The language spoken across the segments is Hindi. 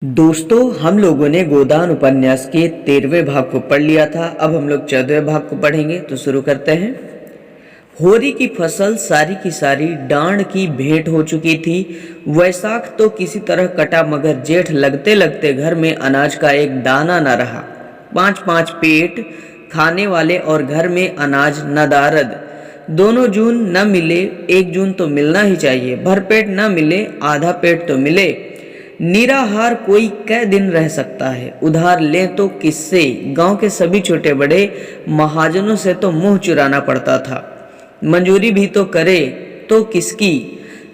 दोस्तों, हम लोगों ने गोदान उपन्यास के 13वें भाग को पढ़ लिया था। अब हम लोग 14वें भाग को पढ़ेंगे, तो शुरू करते हैं। होरी की फसल सारी की सारी डांड की भेंट हो चुकी थी। वैशाख तो किसी तरह कटा, मगर जेठ लगते लगते घर में अनाज का एक दाना न रहा। 5-5 पेट खाने वाले और घर में अनाज नदारद। दोनों जून न मिले, 1 जून तो मिलना ही चाहिए। भरपेट न मिले, आधा पेट तो मिले। निराहार कोई कै दिन रह सकता है। उधार लें तो किससे? गांव के सभी छोटे बड़े महाजनों से तो मुंह चुराना पड़ता था। मंजूरी भी तो करे तो किसकी?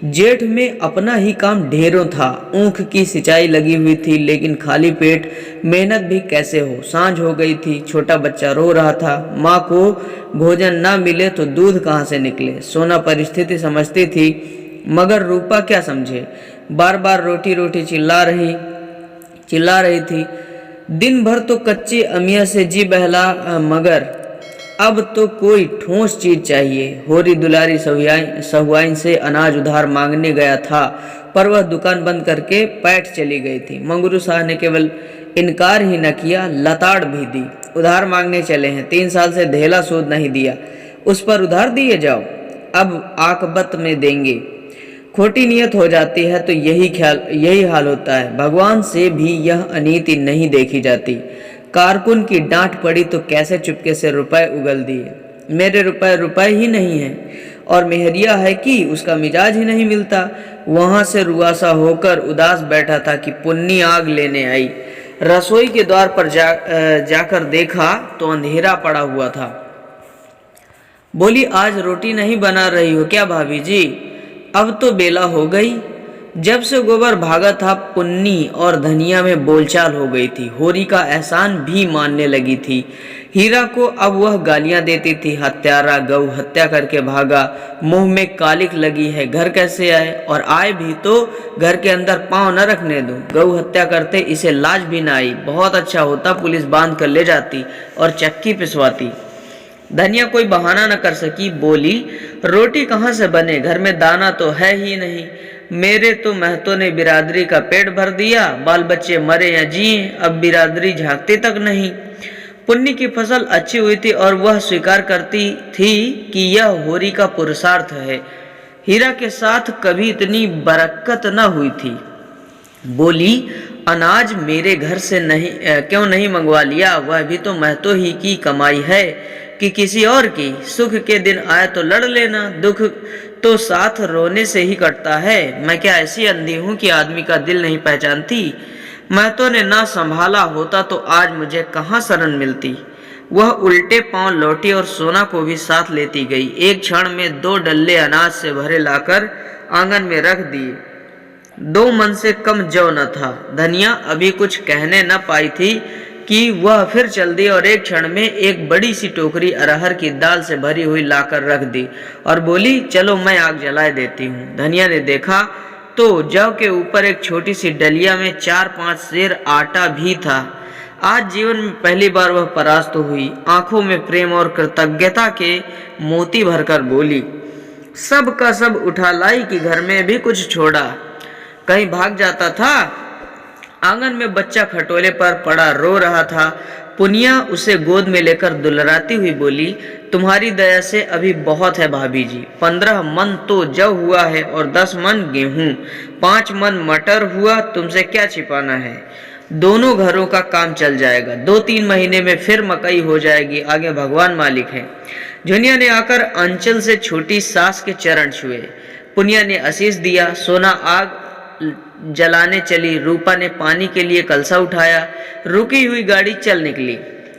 जेठ में अपना ही काम ढेरों था। ऊख की सिंचाई लगी हुई थी, लेकिन खाली पेट मेहनत भी कैसे हो। सांझ हो गई थी, छोटा बच्चा रो रहा था। माँ को भोजन ना मिले तो दूध कहाँ से निकले। सोना परिस्थिति समझती थी, मगर रूपा क्या समझे। बार बार रोटी रोटी चिल्ला रही थी। दिन भर तो कच्ची अमिया से जी बहला, मगर अब तो कोई ठोस चीज चाहिए। होरी दुलारी सहुआइन से अनाज उधार मांगने गया था, पर वह दुकान बंद करके पैठ चली गई थी। मंगरू शाह ने केवल इनकार ही न किया, लताड़ भी दी। उधार मांगने चले हैं, 3 साल से धेला सूद नहीं दिया, उस पर उधार दिए जाओ, अब आकबत में देंगे। खोटी नियत हो जाती है तो यही हाल होता है। भगवान से भी यह अनीति नहीं देखी जाती। कारकुन की डांट पड़ी तो कैसे चुपके से रुपए उगल दिए। मेरे रुपए ही नहीं है, और मेहरिया है कि उसका मिजाज ही नहीं मिलता। वहां से रुआसा होकर उदास बैठा था कि पुन्नी आग लेने आई। रसोई के द्वार पर जाकर देखा तो अंधेरा पड़ा हुआ था। बोली, आज रोटी नहीं बना रही हो क्या भाभी जी? अब तो बेला हो गई। जब से गोबर भागा था, पुन्नी और धनिया में बोलचाल हो गई थी। होरी का एहसान भी मानने लगी थी। हीरा को अब वह गालियां देती थी। हत्यारा, गौ हत्या करके भागा, मुंह में कालिक लगी है, घर कैसे आए? और आए भी तो घर के अंदर पांव न रखने दो। गौ हत्या करते इसे लाज भी न आई। बहुत अच्छा होता पुलिस बांध कर ले जाती और चक्की पिसवाती। धनिया कोई बहाना न कर सकी। बोली, रोटी कहाँ से बने, घर में दाना तो है ही नहीं। मेरे तो महतो ने बिरादरी का पेट भर दिया, बाल बच्चे मरे या जिए, अब बिरादरी झांकती तक नहीं। पुन्नी की फसल अच्छी हुई थी और वह स्वीकार करती थी कि यह होरी का पुरुषार्थ है। हीरा के साथ कभी इतनी बरकत न हुई थी। बोली, अनाज मेरे घर से क्यों नहीं मंगवा लिया? वह भी तो महतो ही की कमाई है कि किसी और की। सुख के दिन आए तो लड़ लेना, दुख तो साथ रोने से ही कटता है। मैं क्या ऐसी अंधी हूं कि आदमी का दिल नहीं पहचानती? महतो ने ना संभाला होता तो आज मुझे कहाँ शरण मिलती। वह उल्टे पांव लौटी और सोना को भी साथ लेती गई। एक क्षण में 2 डल्ले अनाज से भरे लाकर आंगन में रख दिए। 2 मन से कम जौ न था। धनिया अभी कुछ कहने न पाई थी कि वह फिर चल दी और एक क्षण में एक बड़ी सी टोकरी अरहर की दाल से भरी हुई लाकर रख दी और बोली, चलो मैं आग जलाए देती हूँ। धनिया ने देखा तो जौ के ऊपर एक छोटी सी डलिया में 4-5 सेर आटा भी था। आज जीवन में पहली बार वह परास्त हुई। आंखों में प्रेम और कृतज्ञता के मोती भरकर बोली, सब का सब उठा लाई कि घर में भी कुछ छोड़ा, कहीं भाग जाता था। आंगन में बच्चा खटोले पर पड़ा रो रहा था। पुनिया उसे गोद में लेकर दुलराती हुई बोली, तुम्हारी दया से अभी बहुत है भाभी जी। 15 मन तो जौ हुआ है और 10 मन गेहूं, 5 मन मटर हुआ, तुमसे क्या छिपाना है। दोनों घरों का काम चल जाएगा। 2-3 महीने में फिर मकई हो जाएगी, आगे भगवान मालिक है। झुनिया ने आकर अंचल से छोटी सास के चरण छुए। पुनिया ने आशीष दिया। सोना आग जलाने चली। रूपा ने पानी के लिए कलसा उठाया। रुकी हुई गाड़ी चल निकली।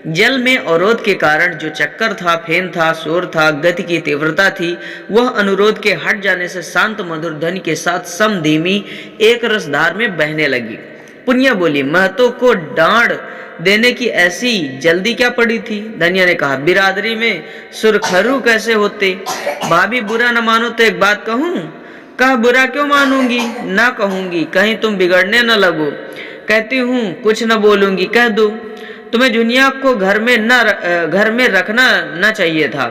जल में अवरोध के कारण जो चक्कर था, फेन था, शोर था, गति की तीव्रता थी, वह अनुरोध के हट जाने से शांत मधुर ध्वनि के साथ सम धीमी एक रसधार में बहने लगी। पुनिया बोली, महतो को डांड देने की ऐसी जल्दी क्या पड़ी थी? धनिया ने कहा, बिरादरी में सुरखरू कैसे होते? भाभी बुरा न मानो तो एक बात कहूं? कह, बुरा क्यों मानूंगी? ना कहूंगी, कहीं तुम बिगड़ने न लगो। कहती हूँ कुछ न बोलूंगी, कह दो। तुम्हें झुनिया को घर में रखना न चाहिए था।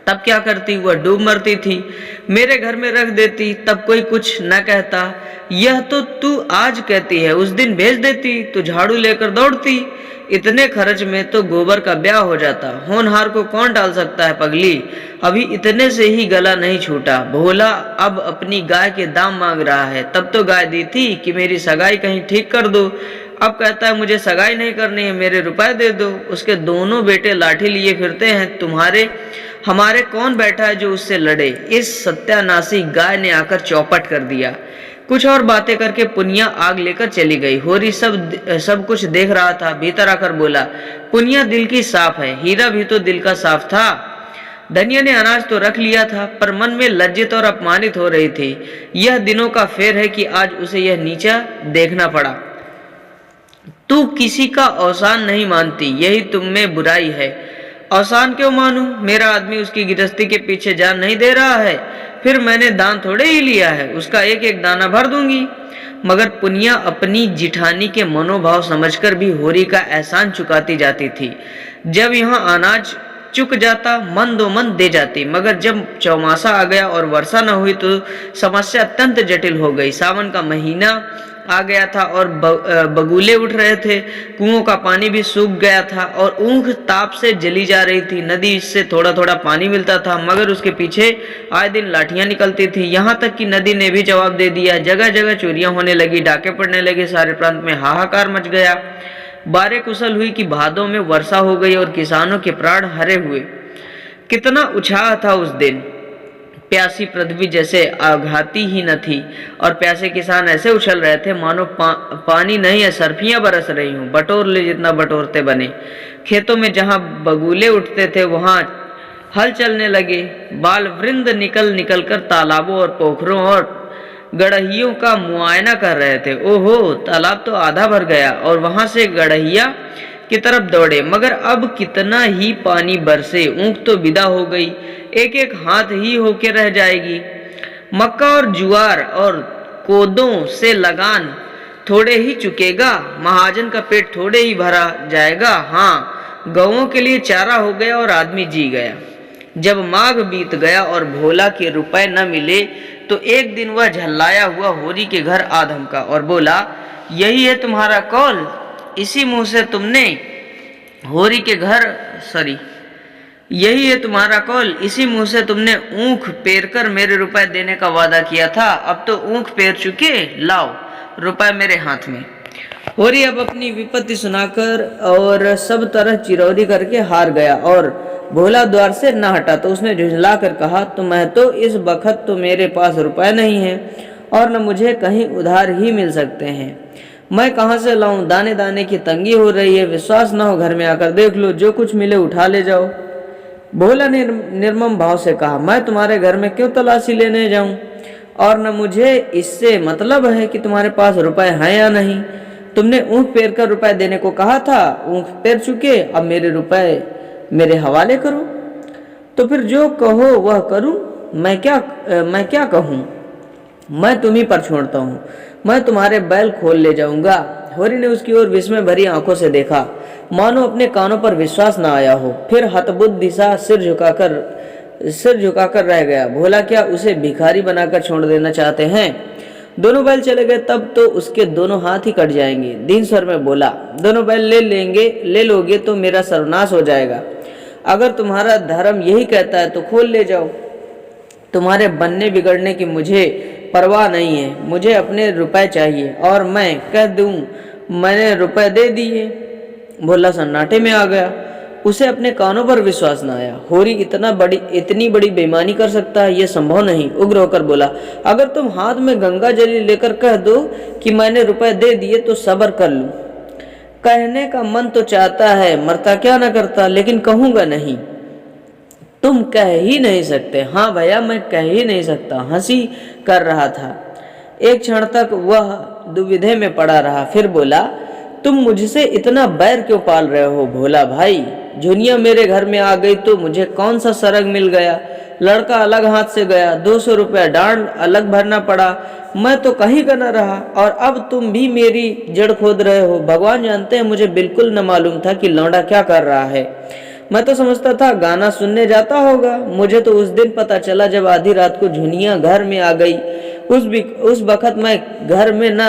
तब क्या करती, वह डूब मरती थी। मेरे घर में रख देती, तब कोई कुछ न कहता। यह तो तू आज कहती है, उस दिन भेज देती तो झाड़ू लेकर दौड़ती। इतने खर्च में तो गोबर का ब्याह हो जाता। होनहार को कौन टाल सकता है पगली, अभी इतने से ही गला नहीं छूटा। भोला अब अपनी गाय के दाम मांग रहा है। तब तो गाय दी थी कि मेरी सगाई कहीं ठीक कर दो, अब कहता है मुझे सगाई नहीं करनी है, मेरे रुपए दे दो। उसके दोनों बेटे लाठी लिए फिरते हैं, तुम्हारे हमारे कौन बैठा है जो उससे लड़े। इस सत्यानाशी गाय ने आकर चौपट कर दिया। कुछ और बातें करके पुनिया आग लेकर चली गई। होरी सब कुछ देख रहा था। भीतर आकर बोला, पुनिया दिल की साफ है, हीरा भी तो दिल का साफ था। धनिया ने अनाज तो रख लिया था, पर मन में लज्जित और अपमानित हो रही थी। यह दिनों का फेर है कि आज उसे यह नीचा देखना पड़ा। तू किसी का अवसान नहीं मानती, यही तुम में बुराई है। अवसान क्यों मानूं? मेरा आदमी उसकी गृहस्थी के पीछे जान नहीं दे रहा है, फिर मैंने दान थोड़े ही लिया है, उसका एक एक दाना भर दूंगी। मगर पुनिया अपनी जिठानी के मनोभाव समझकर भी होरी का एहसान चुकाती जाती थी। जब यहाँ अनाज चुक जाता, मन दो मन दे जाती, मगर जब चौमासा आ गया और वर्षा न हुई तो समस्या अत्यंत जटिल हो गई। सावन का महीना आ गया था और बगुले उठ रहे थे। कुओं का पानी भी सूख गया था और ऊख ताप से जली जा रही थी। नदी से थोड़ा थोड़ा पानी मिलता था, मगर उसके पीछे आए दिन लाठियां निकलती थी। यहाँ तक कि नदी ने भी जवाब दे दिया। जगह जगह चोरियां होने लगी, डाके पड़ने लगे। सारे प्रांत में हाहाकार मच गया। बारे कुशल हुई कि भादों में वर्षा हो गई और किसानों के प्राण हरे हुए। कितना उत्साह था उस दिन। प्यासी पृथ्वी जैसे आघाती ही न थी और प्यासे किसान ऐसे उछल रहे थे मानो पानी नहीं है, सर्फियां बरस रही हूं। बटोर ले जितना बटोरते बने। खेतों में जहां बगुले उठते थे वहां हल चलने लगे। बाल वृंद निकल निकल कर तालाबों और पोखरों और गड़हियों का मुआयना कर रहे थे। ओहो, तालाब तो आधा भर गया और वहां से गड़हिया की तरफ दौड़े, मगर अब कितना ही पानी बरसे, ऊँख तो विदा हो गई, एक एक हाथ ही होके रह जाएगी। मक्का और जुआर और कोदों से लगान थोड़े ही चुकेगा, महाजन का पेट थोड़े ही भरा जाएगा। हाँ, गौओं के लिए चारा हो गया और आदमी जी गया। जब माघ बीत गया और भोला के रुपए न मिले तो एक दिन वह झल्लाया हुआ होरी के घर आ धमका और बोला, यही है तुम्हारा कौल? इसी मुंह से तुमने होरी के घर यही है तुम्हारा कौल? इसी मुंह से तुमने ऊँख पेर कर मेरे रुपए देने का वादा किया था। अब तो ऊँख पेर चुके, लाओ रुपए मेरे हाथ में। होरी अब अपनी विपत्ति सुनाकर और सब तरह चिरौरी करके हार गया और भोला द्वार से न हटा तो उसने झुंझला कर कहा, तो मैं तो इस बखत तो मेरे पास रुपए नहीं है और न मुझे कहीं उधार ही मिल सकते हैं। मैं कहाँ से लाऊं? दाने दाने की तंगी हो रही है। विश्वास न हो घर में आकर देख लो, जो कुछ मिले उठा ले जाओ। भोला ने निर्मम भाव से कहा, मैं तुम्हारे घर में क्यों तलाशी लेने जाऊं? और न मुझे इससे मतलब है कि तुम्हारे पास रुपए हैं या नहीं। तुमने ऊँख पेर कर रुपए देने को कहा था, ऊँख पेर चुके, अब मेरे रुपए मेरे हवाले करो। तो फिर जो कहो वह करूं, मैं क्या कहूं? मैं तुम्ही पर छोड़ता हूं, मैं तुम्हारे बैल खोल ले जाऊंगा। होरी ने उसकी ओर विस्मय भरी आंखों से देखा, मानो अपने कानों पर विश्वास न आया हो। फिर हतबुद्धि सा सिर झुकाकर रह गया। भोला क्या उसे भिखारी बनाकर छोड़ देना चाहते हैं? दोनों बैल चले गए तब तो उसके दोनों हाथ ही कट जाएंगे। दीन स्वर में बोला, दोनों बैल ले लोगे तो मेरा सर्वनाश हो जाएगा। अगर तुम्हारा धर्म यही कहता है तो खोल ले जाओ। तुम्हारे बनने बिगड़ने की मुझे परवाह नहीं है, मुझे अपने रुपए चाहिए और मैं कह दूं मैंने रुपए दे दिए। भोला सन्नाटे में आ गया। उसे अपने कानों पर विश्वास न आया। होरी इतनी बड़ी बेईमानी कर सकता है, यह संभव नहीं। उग्र होकर बोला, अगर तुम हाथ में गंगा जली लेकर कह दो कि मैंने रुपए दे दिए तो सब्र कर लूं। कहने का मन तो चाहता है, मरता क्या न करता, लेकिन कहूंगा नहीं। तुम कह ही नहीं सकते? हाँ भैया, मैं कह ही नहीं सकता। हंसी कर रहा था। एक क्षण तक वह दुविधा में पड़ा रहा, फिर बोला, तुम मुझसे इतना बैर क्यों पाल रहे हो भोला भाई? झुनिया मेरे घर में आ गई तो मुझे कौन सा सरग मिल गया? लड़का अलग हाथ से गया, 200 रुपया डांड अलग भरना पड़ा, मैं तो कहीं का न रहा और अब तुम भी मेरी जड़ खोद रहे हो। भगवान जानते हैं मुझे बिल्कुल न मालूम था कि लौंडा क्या कर रहा है। मैं तो समझता था गाना सुनने जाता होगा। मुझे तो उस दिन पता चला जब आधी रात को झुनिया घर में आ गई। उस वक्त मैं घर में न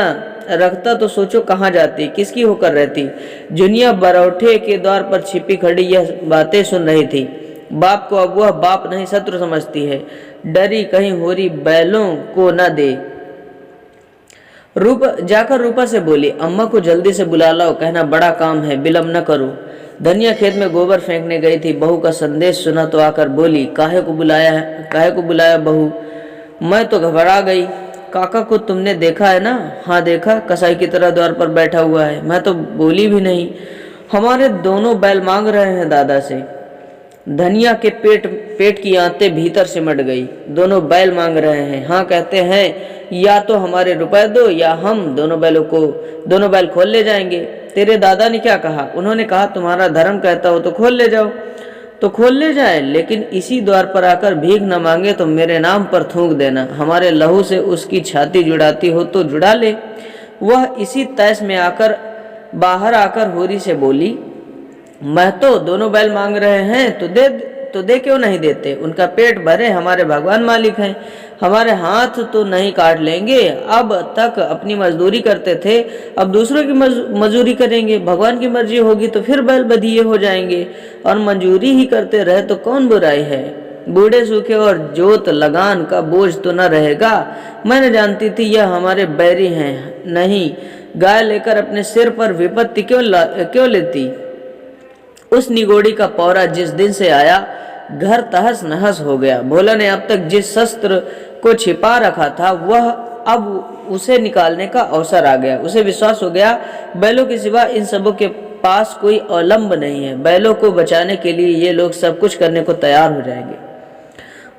रखता तो सोचो कहाँ जाती, किसकी होकर रहती। झुनिया बरौठे के द्वार पर छिपी खड़ी यह बातें सुन रही थी। बाप को अब वह बाप नहीं शत्रु समझती है। डरी कहीं होरी बैलों को न दे। जाकर रूपा से बोली, अम्मा को जल्दी से बुला लाओ, कहना बड़ा काम है, विलम्ब न करो। धनिया खेत में गोबर फेंकने गई थी। बहू का संदेश सुना तो आकर बोली, काहे को बुलाया बहू? मैं तो घबरा गई। काका को तुमने देखा है ना? हाँ देखा, कसाई की तरह द्वार पर बैठा हुआ है। मैं तो बोली भी नहीं। हमारे दोनों बैल मांग रहे हैं दादा से। धनिया के पेट की आंतें भीतर सिमट गई। दोनों बैल मांग रहे हैं। हाँ कहते हैं, या तो हमारे रुपए दो या हम दोनों बैल खोल ले जाएंगे। तेरे दादा ने क्या कहा? उन्होंने कहा तुम्हारा धर्म कहता हो तो खोल ले जाओ। तो खोल ले जाए, लेकिन इसी द्वार पर आकर भीख न मांगे तो मेरे नाम पर थूक देना। हमारे लहू से उसकी छाती जुड़ाती हो तो जुड़ा ले। वह इसी तैस में बाहर आकर होरी से बोली, मैं तो दोनों बैल मांग रहे हैं तो दे क्यों नहीं देते? उनका पेट भरे, हमारे भगवान मालिक हैं। हमारे हाथ तो नहीं काट लेंगे। अब तक अपनी मजदूरी करते थे, अब दूसरों की मजदूरी करेंगे। भगवान की मर्जी होगी तो फिर बैल बधिये हो जाएंगे, और मंजूरी ही करते रहे तो कौन बुराई है। बूढ़े सूखे और जोत लगान का बोझ तो न रहेगा। मैंने जानती थी यह हमारे बैरी हैं। नहीं, गाय लेकर अपने सिर पर विपत्ति क्यों लेती। उस निगोड़ी का पौरा जिस दिन से आया, घर तहस नहस हो गया। भोला ने अब तक जिस शस्त्र को छिपा रखा था, वह अब उसे निकालने का अवसर आ गया। उसे विश्वास हो गया बैलों के सिवा इन सबों के पास कोई अवलंब नहीं है। बैलों को बचाने के लिए ये लोग सब कुछ करने को तैयार हो जाएंगे।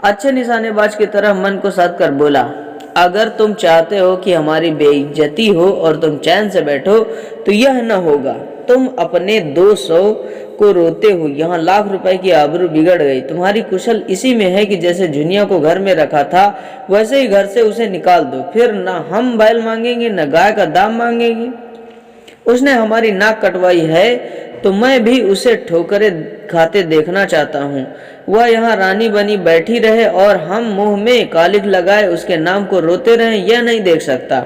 अच्छे निशानेबाज की तरह मन को साध कर बोला, अगर तुम चाहते हो कि हमारी बेइज्जती हो और तुम चैन से बैठो तो यह न होगा। तुम अपने 200 को रोते हो, यहाँ लाख रुपए की आबरू बिगड़ गई। तुम्हारी कुशल इसी में है कि जैसे झुनिया को घर में रखा था वैसे ही घर से उसे निकाल दो। फिर न हम बैल मांगेंगे न गाय का दाम मांगेंगे। उसने हमारी नाक कटवाई है तो मैं भी उसे ठोकरे खाते देखना चाहता हूँ। वह यहाँ रानी बनी बैठी रहे और हम मुंह में कालिख लगाए उसके नाम को रोते रहे, यह नहीं देख सकता।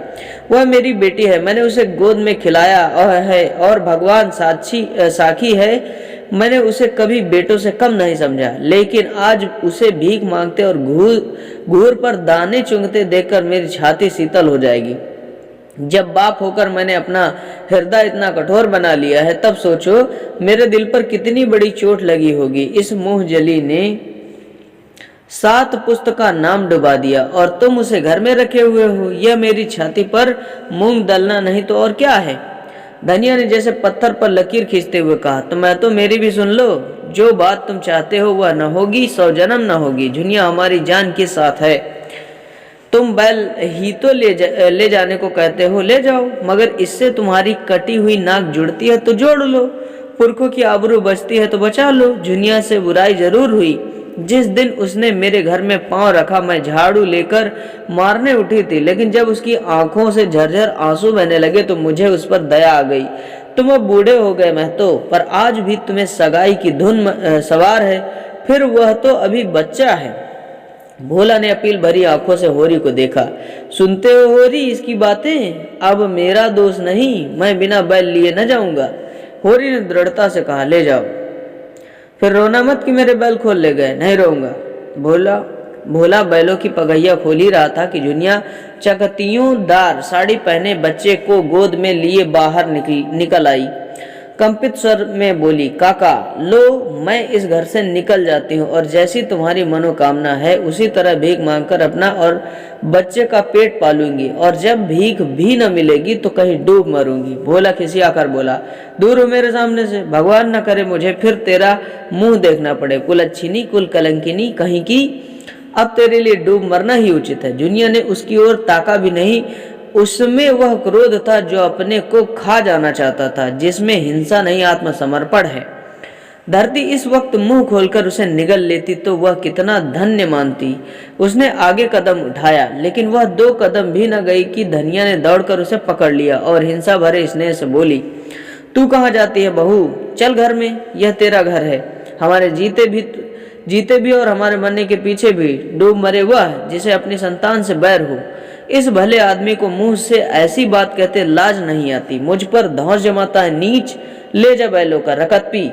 वह मेरी बेटी है, मैंने उसे गोद में खिलाया और भगवान साखी है, मैंने उसे कभी बेटों से कम नहीं समझा। लेकिन आज उसे भीख मांगते और घूर पर दाने चुंगते देखकर मेरी छाती शीतल हो जाएगी। जब बाप होकर मैंने अपना हृदय इतना कठोर बना लिया है, तब सोचो मेरे दिल पर कितनी बड़ी चोट लगी होगी। इस मुंह जली ने 7 पुस्त का नाम डुबा दिया और तुम उसे घर में रखे हुए हो। यह मेरी छाती पर मूंग दलना नहीं तो और क्या है। धनिया ने जैसे पत्थर पर लकीर खींचते हुए कहा, तो मैं तो मेरी भी सुन लो। जो बात तुम चाहते हो वह न होगी, 100 जन्म न होगी। झुनिया हमारी जान के साथ है। तुम बैल ही तो ले जाने को कहते हो, ले जाओ, मगर इससे तुम्हारी कटी हुई नाक जुड़ती है तो जोड़ लो, पुरखों की आबरू बचती है तो बचा लो। झुनिया से बुराई जरूर हुई। जिस दिन उसने मेरे घर में पांव रखा मैं झाड़ू लेकर मारने उठी थी, लेकिन जब उसकी आंखों से झरझर आंसू बहने लगे तो मुझे उस पर दया आ गई। तुम अब बूढ़े हो गए महतो, पर आज भी तुम्हें सगाई की धुन सवार है, फिर वह तो अभी बच्चा है। भोला ने अपील भरी आंखों से होरी को देखा। सुनते हो होरी इसकी बातें? अब मेरा दोष नहीं, मैं बिना बैल लिए न जाऊंगा। होरी ने दृढ़ता से कहा, ले जाओ। फिर रोना मत कि मेरे बैल खोल ले गए। नहीं रोऊंगा। भोला बैलों की पगैया खोल ही रहा था कि झुनिया चकतियोंदार साड़ी पहने बच्चे को गोद में लिए बाहर निकल आई। कंपित स्वर में बोली, काका लो, मैं इस घर से निकल जाती हूँ और जैसी तुम्हारी मनोकामना है उसी तरह भीख मांगकर अपना और बच्चे का पेट पालूंगी, और जब भीख भी न मिलेगी तो कहीं डूब मरूंगी। भोला खिसियाकर बोला, दूर हो मेरे सामने से, भगवान न करे मुझे फिर तेरा मुंह देखना पड़े। कुलच्छिनी, कुल कलंकिनी कहीं की, अब तेरे लिए डूब मरना ही उचित है। झुनिया ने उसकी ओर ताका भी नहीं। उसमें वह क्रोध था जो अपने को खा जाना चाहता था, जिसमें हिंसा नहीं आत्मसमर्पण है। धरती इस वक्त मुंह खोलकर उसे निगल लेती तो वह कितना धन्य मानती। उसने आगे कदम उठाया, लेकिन वह 2 कदम भी न गई कि धनिया ने दौड़कर उसे पकड़ लिया और हिंसा भरे स्नेह से बोली, तू कहाँ जाती है बहू? चल घर में, यह तेरा घर है। हमारे जीते भी और हमारे मरने के पीछे भी डूब मरे वह जिसे अपनी संतान से बैर हो। इस भले आदमी को मुंह से ऐसी बात कहते लाज नहीं आती। मुझ पर धौंस जमाता है, नीच, ले जा बैलों का, रकत पी।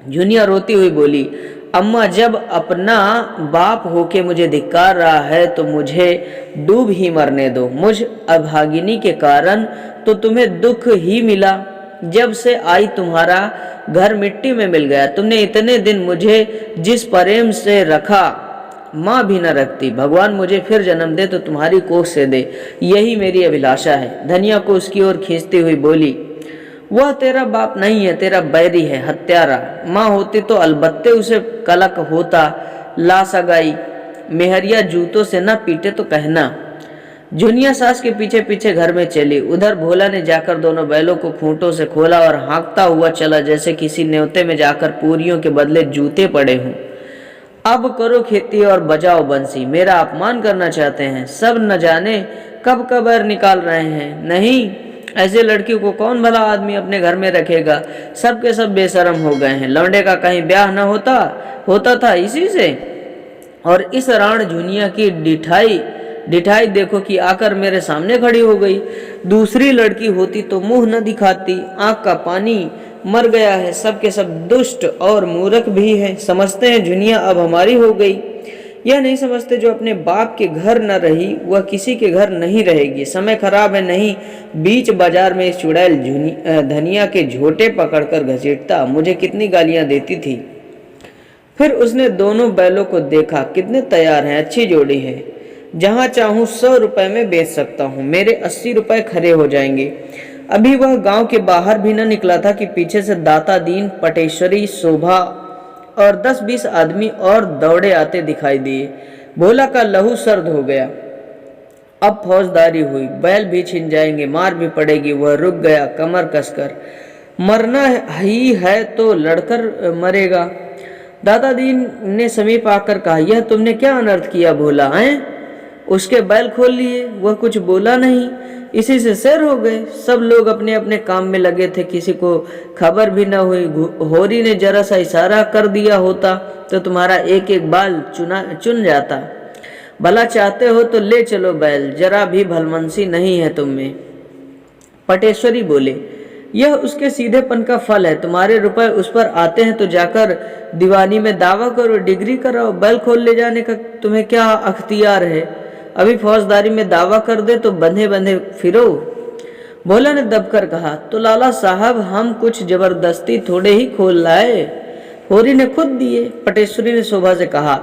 जुनिया रोती हुई बोली, अम्मा जब अपना बाप होके मुझे धिक्कार रहा है तो मुझे डूब ही मरने दो। मुझ अभागिनी के कारण तो तुम्हें दुख ही मिला। जब से आई तुम्हारा घर मिट्टी में मिल गया। तुमने इतने दिन मुझे जिस प्रेम से रखा माँ भी न रखती। भगवान मुझे फिर जन्म दे तो तुम्हारी कोख से दे, यही मेरी अभिलाषा है। धनिया को उसकी ओर खींचती हुई बोली, वह तेरा बाप नहीं है, तेरा बैरी है, हत्यारा। माँ होती तो अलबत्ते उसे कलक होता। ला सगाई मेहरिया जूतों से न पीटे तो कहना। जुनिया सास के पीछे पीछे घर में चली। उधर भोला ने जाकर दोनों बैलों को खूंटों से खोला और हाँकता हुआ चला जैसे किसी न्योते में जाकर पूरियों के बदले जूते पड़े हों। अब करो खेती और बजाओ बंसी, मेरा अपमान करना चाहते हैं। सब न जाने कब कबर निकाल रहे हैं। नहीं, ऐसे लड़की को कौन भला आदमी अपने घर में रखेगा। सब के सब बेशरम हो गए हैं। लौंडे का कहीं ब्याह न होता था इसी से। और इस राण जुनिया की डिठाई देखो कि आकर मेरे सामने खड़ी हो गई। दूसरी लड़की होती तो मुंह न दिखाती। आंख का पानी मर गया है। सब के सब दुष्ट और मूर्ख भी है। समझते हैं जुनिया अब हमारी हो गई। यह नहीं समझते जो अपने बाप के घर न रही वह किसी के घर नहीं रहेगी। समय खराब है। नहीं, बीच बाजार में इस चुड़ैल धनिया के झोटे पकड़कर घसीटता। मुझे कितनी गालियां देती थी। फिर उसने दोनों बैलों को देखा, कितने तैयार हैं, अच्छी जोड़ी है। जहां चाहूं 100 रुपए में बेच सकता हूं। मेरे 80 रुपए खरे हो जाएंगे। अभी वह गांव के बाहर भी न निकला था कि पीछे से दाता दीन, पटेश्वरी, शोभा और 10-20 आदमी और दौड़े आते दिखाई दिए। भोला का लहू सर्द हो गया। अब फौजदारी हुई। बैल भी छिन जाएंगे, मार भी पड़ेगी। वह रुक गया कमर कसकर। मरना ही है तो लड़कर मरेगा। दाता दीन ने समीप आकर कहा, यह तुमने क्या अनर्थ किया भोला हैं? उसके बैल खोल लिए, वह कुछ बोला नहीं। इसी से सैर हो गए। सब लोग अपने अपने काम में लगे थे, किसी को खबर भी न हुई। होरी ने जरा सा इशारा कर दिया होता तो तुम्हारा एक एक बाल चुन जाता। भला चाहते हो तो ले चलो बैल, जरा भी भलमनसी नहीं है तुम में। पटेश्वरी बोले, यह उसके सीधेपन का फल है। तुम्हारे रुपए उस पर आते हैं तो जाकर दीवानी में दावा करो, डिग्री कराओ। बैल खोल ले जाने का तुम्हें क्या अख्तियार है? अभी फौजदारी में दावा कर दे तो बंधे बंधे फिरो। भोला ने दबकर कहा, तो लाला साहब हम कुछ जबरदस्ती थोड़े ही खोल लाए, होरी ने खुद दिए। पटेश्वरी ने शोभा से कहा,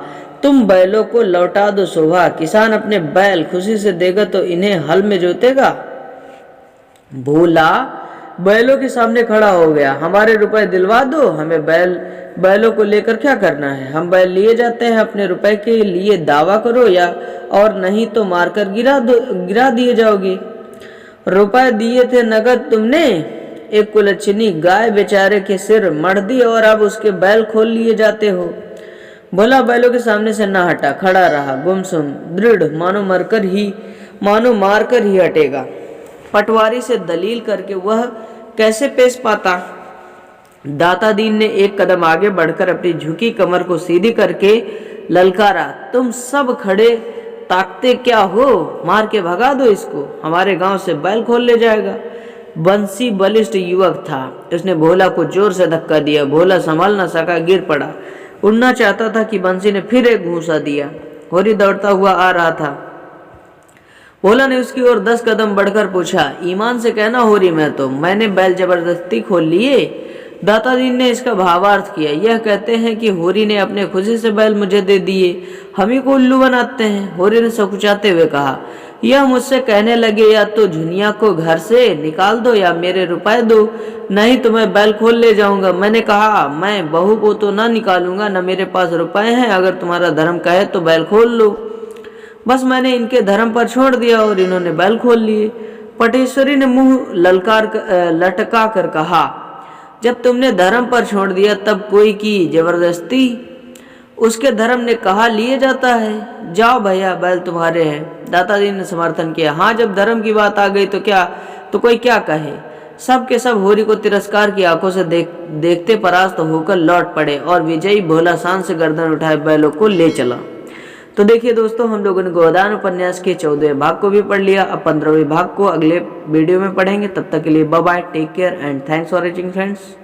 तुम बैलों को लौटा दो शोभा। किसान अपने बैल खुशी से देगा तो इन्हें हल में जोतेगा। भोला बैलों के सामने खड़ा हो गया। हमारे रुपए दिलवा दो, हमें बैलों को लेकर क्या करना है? हम बैल लिए जाते हैं, अपने रुपए के लिए दावा करो या और नहीं तो मारकर गिरा दिए जाओगे। रुपए दिए थे नगद तुमने। एक कुलच्छनी गाय बेचारे के सिर मढ़ दी और अब उसके बैल खोल लिए जाते हो। भोला बैलों के सामने से न हटा, खड़ा रहा गुमसुम, दृढ़, मानो मारकर ही हटेगा। पटवारी से दलील करके वह कैसे पेश पाता? दाता दीन ने एक कदम आगे बढ़कर अपनी झुकी कमर को सीधी करके ललकारा, तुम सब खड़े ताकते क्या हो? मार के भगा दो इसको, हमारे गांव से बैल खोल ले जाएगा। बंसी बलिष्ठ युवक था। उसने भोला को जोर से धक्का दिया। भोला संभल न सका, गिर पड़ा। उड़ना चाहता था कि बंसी ने फिर एक घूंसा दिया। होरी दौड़ता हुआ आ रहा था। भोला ने उसकी ओर 10 कदम बढ़कर पूछा, ईमान से कहना होरी, मैंने बैल जबरदस्ती खोल लिए? दाता दीन ने इसका भावार्थ किया। यह कहते हैं कि होरी ने अपने खुशी से बैल मुझे दे दिए, हम ही को उल्लू बनाते हैं। होरी ने सकुचाते हुए कहा, यह मुझसे कहने लगे या तो जुनिया को घर से निकाल दो या मेरे रुपए दो, नहीं तो मैं बैल खोल ले जाऊंगा। मैंने कहा, मैं बहू को तो ना निकालूंगा, न मेरे पास रुपए हैं। अगर तुम्हारा धर्म कहे तो बैल खोल लो। बस मैंने इनके धर्म पर छोड़ दिया और इन्होंने बैल खोल लिए। पटेश्वरी ने मुंह लटका कर कहा, जब तुमने धर्म पर छोड़ दिया तब कोई की जबरदस्ती? उसके धर्म ने कहा लिए जाता है। जाओ भैया, बैल तुम्हारे हैं। दादाजी ने समर्थन किया। हाँ, जब धर्म की बात आ गई तो कोई क्या कहे? सब के सब होरी को तिरस्कार की आंखों से देखते परास्त होकर लौट पड़े और विजयी भोला शान से गर्दन उठाए बैलों को ले चला। तो देखिए दोस्तों, हम लोगों ने गोदान उपन्यास के 14वें भाग को भी पढ़ लिया। अब 15वें भाग को अगले वीडियो में पढ़ेंगे। तब तक के लिए bye bye, take care and thanks for watching friends.